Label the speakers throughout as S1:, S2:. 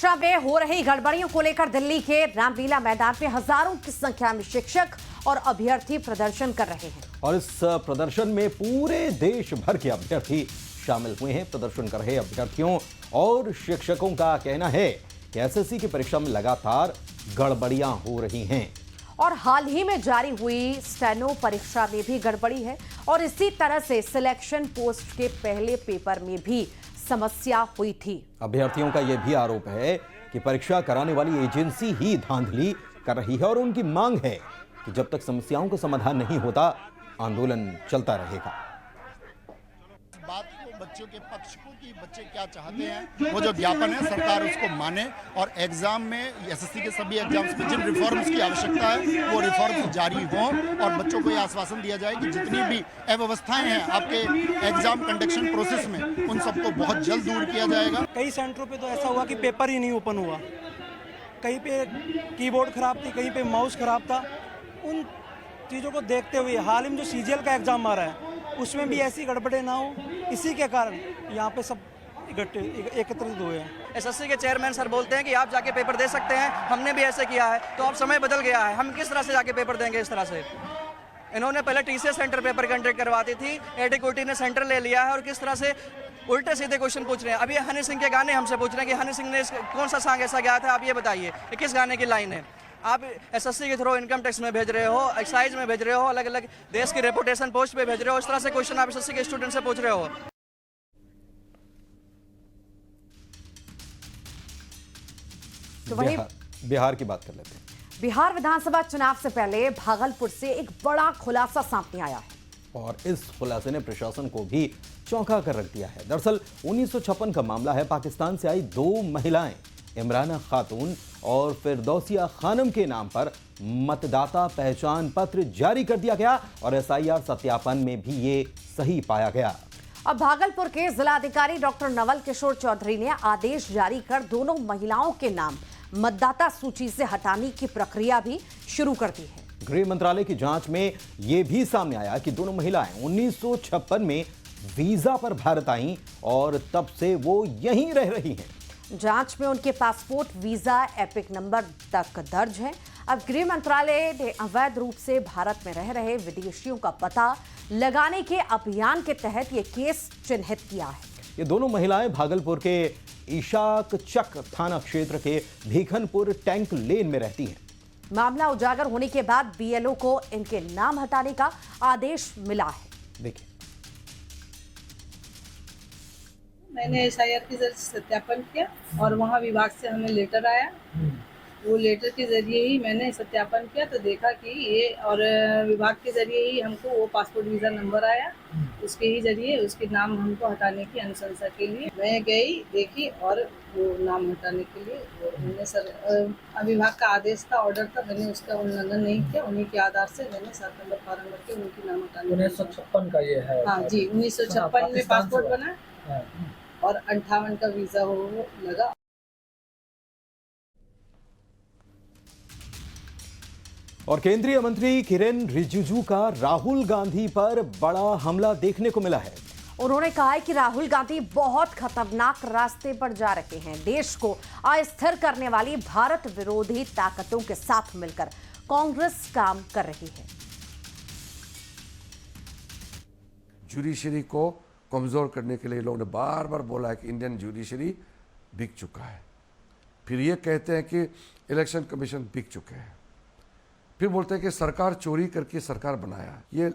S1: परीक्षा में हो रही गड़बड़ियों को लेकर दिल्ली के रामलीला मैदान में हजारों की संख्या में शिक्षक और अभ्यर्थी प्रदर्शन कर रहे हैं।
S2: और इस प्रदर्शन में पूरे देश भर के अभ्यर्थी शामिल हुए हैं। प्रदर्शन कर रहे अभ्यर्थियों और शिक्षकों का कहना है कि एसएससी की परीक्षा में लगातार गड़बड़ियां हो रही हैं
S1: और हाल ही में जारी हुई स्टेनो परीक्षा में भी गड़बड़ी है और इसी तरह से सिलेक्शन पोस्ट के पहले पेपर में भी समस्या हुई थी।
S2: अभ्यर्थियों का यह भी आरोप है कि परीक्षा कराने वाली एजेंसी ही धांधली कर रही है और उनकी मांग है कि जब तक समस्याओं का समाधान नहीं होता आंदोलन चलता रहेगा।
S3: बात को बच्चों के पक्ष को कि बच्चे क्या चाहते हैं, वो जो ज्ञापन है सरकार उसको माने और एग्जाम में एसएससी के सभी एग्जाम्स में जिन रिफॉर्म्स की आवश्यकता है वो रिफॉर्म्स जारी हों और बच्चों को यह आश्वासन दिया जाए कि जितनी भी अव्यवस्थाएं हैं आपके एग्जाम कंडक्शन प्रोसेस में उन सबको बहुत जल्द दूर किया जाएगा।
S4: कई सेंटरों पे तो ऐसा हुआ कि पेपर ही नहीं ओपन हुआ, कहीं पे कीबोर्ड खराब थी, कहीं पे माउस खराब था। उन चीज़ों को देखते हुए हाल ही में जो सीजीएल का एग्जाम आ रहा है उसमें भी ऐसी गड़बड़े ना हो, इसी के कारण यहाँ पे सब एकत्रित हुए हैं।
S5: एसएससी के चेयरमैन सर बोलते हैं कि आप जाके पेपर दे सकते हैं, हमने भी ऐसे किया है, तो अब समय बदल गया है, हम किस तरह से जाके पेपर देंगे। इस तरह से इन्होंने पहले टीसीएस सेंटर पेपर कंडक्ट करवाती थी, एडीकोटी ने सेंटर ले लिया है और किस तरह से उल्टे सीधे क्वेश्चन पूछ रहे हैं। अभी हनी सिंह के गाने हमसे पूछ रहे हैं कि हनी सिंह ने कौन सा सॉन्ग ऐसा गाया था, आप ये बताइए कि किस गाने की लाइन है। आप एसएससी के थ्रू इनकम टैक्स में भेज रहे हो, एक्साइज में भेज रहे हो, अलग अलग देश की रेपुटेशन पोस्ट पे भेज रहे हो, इस तरह से क्वेश्चन आप एसएससी के स्टूडेंट से पूछ रहे हो।
S1: तो वहीं
S2: बिहार की बात कर लेते हैं।
S1: बिहार विधानसभा चुनाव से पहले भागलपुर से एक बड़ा खुलासा सामने आया है
S2: और इस खुलासे ने प्रशासन को भी चौंका कर रख दिया है। दरअसल 1956 का मामला है। पाकिस्तान से आई दो महिलाएं इमराना खातून और फिरदौसिया खानम के नाम पर मतदाता पहचान पत्र जारी कर दिया गया और एसआईआर सत्यापन में भी ये सही पाया गया।
S1: अब भागलपुर के जिलाधिकारी डॉक्टर नवल किशोर चौधरी ने आदेश जारी कर दोनों महिलाओं के नाम मतदाता सूची से हटाने की प्रक्रिया भी शुरू कर दी है।
S2: गृह मंत्रालय की जांच में यह भी सामने आया कि दोनों महिलाएं 1956 में वीजा पर भारत आईं और तब से वो यहीं रह रही हैं।
S1: जांच में उनके पासपोर्ट, वीजा, एपिक नंबर तक दर्ज है। अब गृह मंत्रालय ने अवैध रूप से भारत में रह रहे विदेशियों का पता लगाने के अभियान के तहत ये केस चिन्हित किया है।
S2: ये दोनों महिलाएं भागलपुर के इशाक चक थाना क्षेत्र के भीखनपुर टैंक लेन में रहती हैं।
S1: मामला उजागर होने के बाद बीएलओ को इनके नाम हटाने का आदेश मिला है।
S2: देखिए,
S6: मैंने एसआईआर के जरिए सत्यापन किया और वहाँ विभाग से हमें लेटर आया। वो लेटर के जरिए ही मैंने सत्यापन किया तो देखा कि ये और विभाग के जरिए ही हमको वो पासपोर्ट वीज़ा नंबर आया, उसके ही जरिए उसके नाम हमको हटाने की अनुशंसा के लिए मैं गई, देखी और वो नाम हटाने के लिए मैंने विभाग का आदेश था, ऑर्डर था, मैंने उसका उल्लंघन नहीं किया। उन्हीं के आधार से मैंने 7 नंबर फॉर्म भर के उनकी नाम हटाने।
S7: 1956 का ये है।
S6: हाँ जी, 1956 में पासपोर्ट बना और 58 का वीजा हो लगा।
S2: और केंद्रीय मंत्री किरेन रिजिजू का राहुल गांधी पर बड़ा हमला देखने को मिला है।
S1: उन्होंने कहा है कि राहुल गांधी बहुत खतरनाक रास्ते पर जा रहे हैं। देश को अस्थिर करने वाली भारत विरोधी ताकतों के साथ मिलकर कांग्रेस काम कर रही है।
S8: जुडिशरी को कमज़ोर करने के लिए लोगों ने बार बार बोला है कि इंडियन जुडिशरी बिक चुका है। फिर ये कहते हैं कि इलेक्शन कमीशन बिक चुके हैं। फिर बोलते हैं कि सरकार चोरी करके सरकार बनाया। ये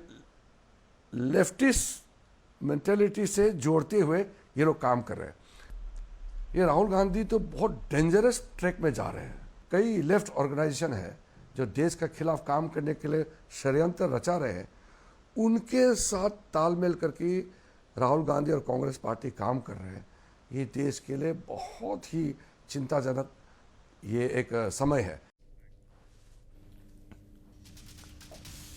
S8: लेफ्टिस्ट मेंटेलिटी से जोड़ते हुए ये लोग काम कर रहे हैं। ये राहुल गांधी तो बहुत डेंजरस ट्रैक में जा रहे हैं। कई लेफ्ट ऑर्गेनाइजेशन है जो देश के खिलाफ काम करने के लिए षड्यंत्र रचा रहे हैं, उनके साथ तालमेल करके राहुल गांधी और कांग्रेस पार्टी काम कर रहे हैं। ये देश के लिए बहुत ही चिंताजनक ये एक समय है।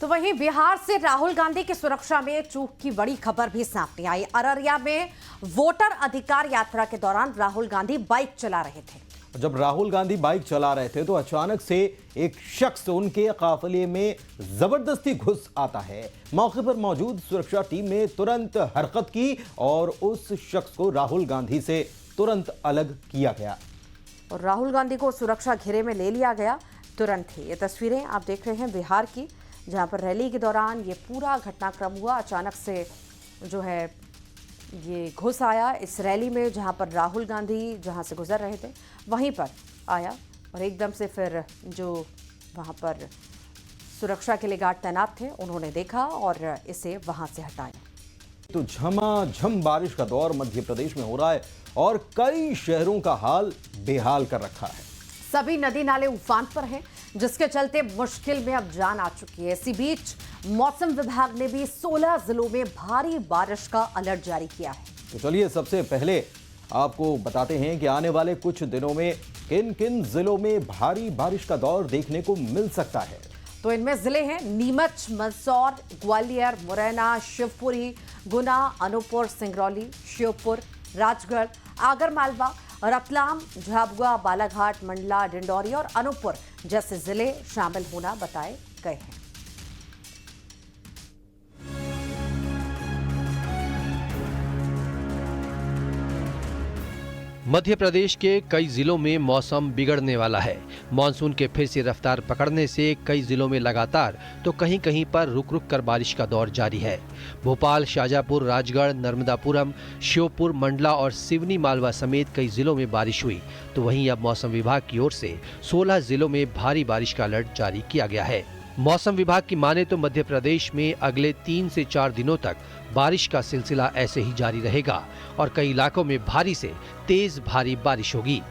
S1: तो वहीं बिहार से राहुल गांधी की सुरक्षा में चूक की बड़ी खबर भी सामने आई। अररिया में वोटर अधिकार यात्रा के दौरान राहुल गांधी बाइक चला रहे थे।
S2: जब राहुल गांधी बाइक चला रहे थे तो अचानक से एक शख्स उनके काफिले में जबरदस्ती घुस आता है। मौके पर मौजूद सुरक्षा टीम ने तुरंत हरकत की और उस शख्स को राहुल गांधी से तुरंत अलग किया गया।
S1: और राहुल गांधी को सुरक्षा घेरे में ले लिया गया तुरंत ही। ये तस्वीरें आप देख रहे हैं बिहार की, जहां पर रैली के दौरान ये पूरा घटनाक्रम हुआ। अचानक से जो है ये घुस आया इस रैली में, जहां पर राहुल गांधी जहां से गुजर रहे थे वहीं पर आया और एकदम से फिर जो वहां पर सुरक्षा के लिए गार्ड तैनात थे उन्होंने देखा और इसे वहां से हटाया।
S2: तो झमाझम बारिश का दौर मध्य प्रदेश में हो रहा है और कई शहरों का हाल बेहाल कर रखा है।
S1: सभी नदी नाले उफान पर हैं, जिसके चलते मुश्किल में अब जान आ चुकी है। इसी बीच मौसम विभाग ने भी 16 जिलों में भारी बारिश का अलर्ट जारी किया है।
S2: तो चलिए सबसे पहले आपको बताते हैं कि आने वाले कुछ दिनों में किन किन जिलों में भारी बारिश का दौर देखने को मिल सकता है।
S1: तो इनमें जिले हैं नीमच, मंदसौर, ग्वालियर, मुरैना, शिवपुरी, गुना, अनूपपुर, सिंगरौली, श्योपुर, राजगढ़, आगरमालवा, रतलाम, झाबुआ, बालाघाट, मंडला, डिंडौरी और अनूपपुर जैसे जिले शामिल होना बताए गए हैं।
S7: मध्य प्रदेश के कई जिलों में मौसम बिगड़ने वाला है। मानसून के फिर से रफ्तार पकड़ने से कई जिलों में लगातार तो कहीं कहीं पर रुक रुक कर बारिश का दौर जारी है। भोपाल, शाजापुर, राजगढ़, नर्मदापुरम, श्योपुर, मंडला और सिवनी मालवा समेत कई जिलों में बारिश हुई। तो वहीं अब मौसम विभाग की ओर से 16 जिलों में भारी बारिश का अलर्ट जारी किया गया है। मौसम विभाग की माने तो मध्य प्रदेश में अगले 3 से 4 दिनों तक बारिश का सिलसिला ऐसे ही जारी रहेगा और कई इलाकों में भारी से तेज भारी बारिश होगी।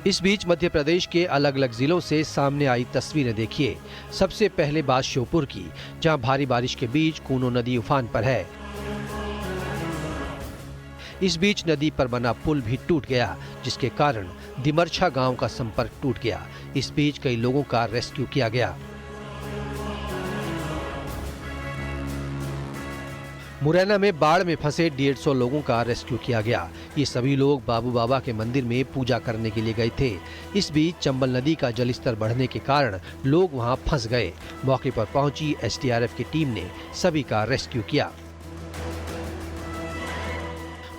S7: इस बीच मध्य प्रदेश के अलग अलग जिलों से सामने आई तस्वीरें देखिए। सबसे पहले बात श्योपुर की, जहां भारी बारिश के बीच कूनो नदी उफान पर है। इस बीच नदी पर बना पुल भी टूट गया, जिसके कारण दिमरछा गांव का संपर्क टूट गया। इस बीच कई लोगों का रेस्क्यू किया गया। मुरैना में बाढ़ में फंसे 150 लोगों का रेस्क्यू किया गया। ये सभी लोग बाबू बाबा के मंदिर में पूजा करने के लिए गए थे। इस बीच चंबल नदी का जलस्तर बढ़ने के कारण लोग वहां फंस गए। मौके पर पहुंची एसडीआरएफ की टीम ने सभी का रेस्क्यू किया।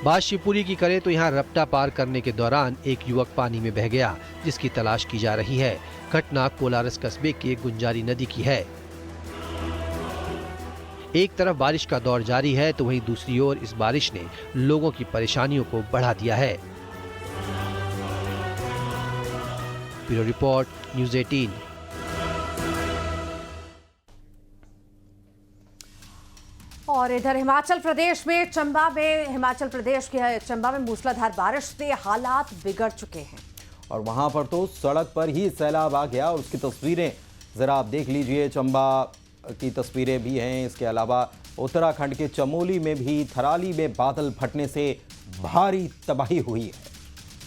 S7: बात शिवपुरी की करें तो यहाँ रपटा पार करने के दौरान एक युवक पानी में बह गया, जिसकी तलाश की जा रही है। घटना कोलारस कस्बे के गुंजारी नदी की है। एक तरफ बारिश का दौर जारी है तो वहीं दूसरी ओर इस बारिश ने लोगों की परेशानियों को बढ़ा दिया है। Bureau report, news 18।
S1: और इधर हिमाचल प्रदेश के चंबा में मूसलाधार बारिश से हालात बिगड़ चुके हैं
S2: और वहां पर तो सड़क पर ही सैलाब आ गया और उसकी तस्वीरें जरा आप देख लीजिए। चंबा की तस्वीरें भी हैं। इसके अलावा उत्तराखंड के चमोली में भी थराली में बादल फटने से भारी तबाही हुई है।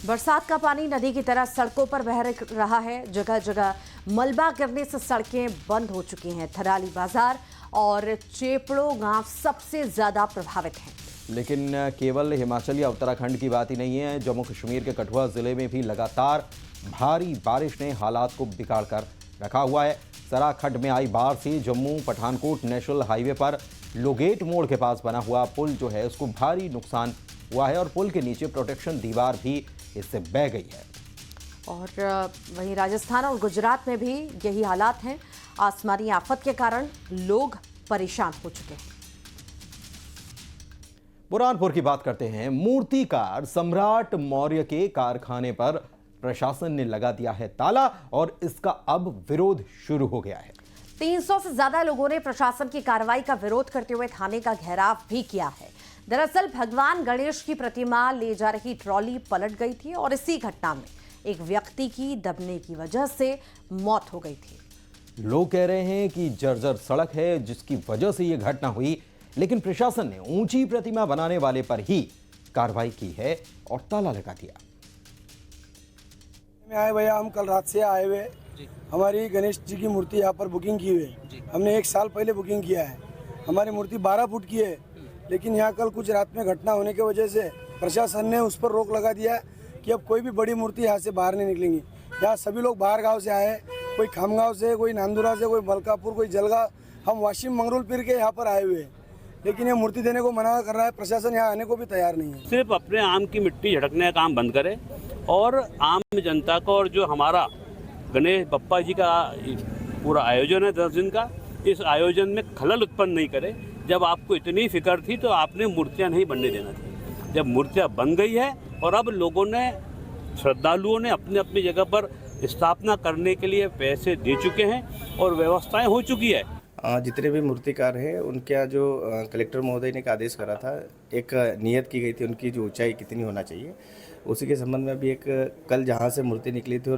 S1: बरसात का पानी नदी की तरह सड़कों पर बह रहा है। जगह जगह मलबा गिरने से सड़कें बंद हो चुकी हैं। थराली बाजार और चेपड़ो गांव सबसे ज्यादा प्रभावित हैं।
S2: लेकिन केवल हिमाचल या उत्तराखंड की बात ही नहीं है। जम्मू कश्मीर के कठुआ जिले में भी लगातार भारी बारिश ने हालात को बिगाड़ कर रखा हुआ है। सराखंड में आई बाढ़ से जम्मू पठानकोट नेशनल हाईवे पर लोगेट मोड़ के पास बना हुआ पुल जो है उसको भारी नुकसान हुआ है और पुल के नीचे प्रोटेक्शन दीवार भी इससे बह गई है।
S1: और वहीं राजस्थान और गुजरात में भी यही हालात हैं। आसमानी आफत के कारण लोग परेशान हो चुके हैं।
S2: बुरहानपुर की बात करते हैं। मूर्तिकार सम्राट मौर्य के कारखाने पर प्रशासन ने लगा दिया है ताला और इसका अब विरोध शुरू हो गया है।
S1: 300 से ज्यादा लोगों ने प्रशासन की कार्रवाई का विरोध करते हुए थाने का घेराव भी किया है। दरअसल भगवान गणेश की प्रतिमा ले जा रही ट्रॉली पलट गई थी और इसी घटना में एक व्यक्ति की दबने की वजह से मौत हो गई थी।
S2: लोग कह रहे हैं कि जर्जर सड़क है जिसकी वजह से यह घटना हुई, लेकिन प्रशासन ने ऊंची प्रतिमा बनाने वाले पर ही कार्रवाई की है और ताला लगा दिया।
S9: आए भैया, हम कल रात से आए हुए। हमारी गणेश जी की मूर्ति यहाँ पर बुकिंग की हुई, हमने 1 साल पहले बुकिंग किया है। हमारी मूर्ति 12 फुट की है, लेकिन यहाँ कल कुछ रात में घटना होने की वजह से प्रशासन ने उस पर रोक लगा दिया कि अब कोई भी बड़ी मूर्ति यहाँ से बाहर नहीं निकलेंगी। यहाँ सभी लोग बाहर गांव से आए, कोई खामगांव से, कोई नांदुरा से, कोई मलकापुर, कोई जलगांव। हम वाशिम मंगरूल पीर के यहाँ पर आए हुए हैं। लेकिन ये मूर्ति देने को मना कर रहा है। प्रशासन यहाँ आने को भी तैयार नहीं है।
S10: सिर्फ अपने आम की मिट्टी झड़कने का काम बंद करे और आम जनता को, और जो हमारा गणेश बप्पा जी का पूरा आयोजन है 10 दिन का, इस आयोजन में खलल उत्पन्न नहीं करे। जब आपको इतनी फिक्र थी तो आपने मूर्तियां नहीं बनने देना थी। जब मूर्तियां बन गई है और अब लोगों ने, श्रद्धालुओं ने अपनी अपनी जगह पर स्थापना करने के लिए पैसे दे चुके हैं और व्यवस्थाएं हो चुकी है।
S11: जितने भी मूर्तिकार हैं उनके यहाँ जो कलेक्टर महोदय ने एक आदेश करा था, एक नियत की गई थी उनकी जो ऊंचाई कितनी होना चाहिए, उसी के संबंध में भी एक कल जहाँ से मूर्ति निकली थी